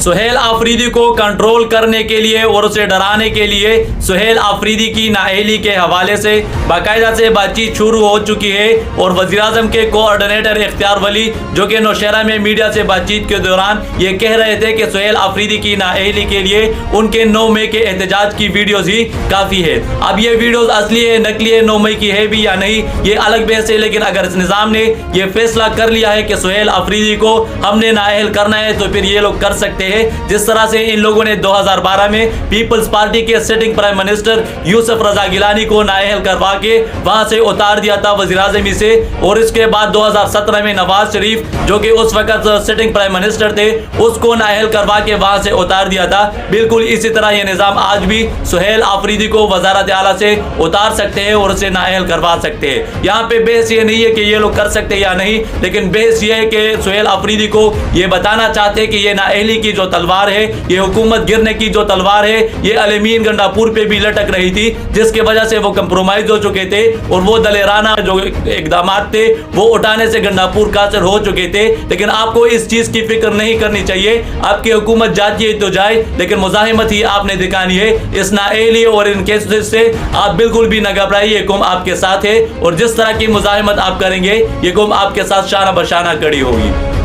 सुहेल आफरीदी को कंट्रोल करने के लिए और उसे डराने के लिए सुहेल आफरीदी की नाअहली के हवाले से बाकायदा से बातचीत शुरू हो चुकी है और वज़ीर-ए-आज़म के कोऑर्डिनेटर इख्तियार वली जो कि नौशहरा में मीडिया से बातचीत के दौरान ये कह रहे थे कि सुहेल आफरीदी की नाअहली के लिए उनके 9 मई के एहतजाज की वीडियोज़ ही काफ़ी है। अब ये वीडियोज़ असली है नकली है, 9 मई की है भी या नहीं ये अलग बहस है, लेकिन अगर इस निज़ाम ने ये फैसला कर लिया है कि सुहेल आफरीदी को हमने नाअहल करना है तो फिर ये लोग कर सकते हैं। जिस तरह से इन लोगों ने 2012 में पीपल्स पार्टी के सिटिंग प्राइम मिनिस्टर यूसुफ रजा गिलानी को नाअहल करवा के वहां से उतार दिया था वज़ीर-ए-आज़मी से, और इसके बाद 2017 में नवाज शरीफ जो कि उस वक्त सिटिंग प्राइम मिनिस्टर थे उसको नाअहल करवा के वहां से उतार दिया था। बिल्कुल इसी तरह ये निज़ाम आज भी सुहेल आफरीदी को वज़ारत आला से उतार सकते हैं और उसे नाअहल करवा सकते हैं। यहाँ पे बहस ये नहीं है कि ये लोग कर सकते हैं या नहीं, लेकिन बहस ये है कि सुहेल आफरीदी को ये बताना चाहते हैं कि ये नाअहली की जो तलवार है, ये हुकूमत गिरने की जो तलवार है, ये अलमीन गंडापुर पे भी लटक रही थी, जिसकी वजह से वो कंप्रोमाइज हो चुके थे और वो दलेराना जो इकदाम थे वो उठाने से गंडापुर कासिर हो चुके थे। लेकिन आपको इस चीज की फिक्र नहीं करनी चाहिए, आपकी हुकूमत जाती है तो जाए, लेकिन मुजाहिमत ही आपने दिखानी है। इस नाअहली और इन केसेस से आप बिल्कुल भी न घबराइए, ये कौम आपके साथ है और जिस तरह की मुजाहिमत आप करेंगे ये कौम आपके साथ शाना बशाना खड़ी होगी।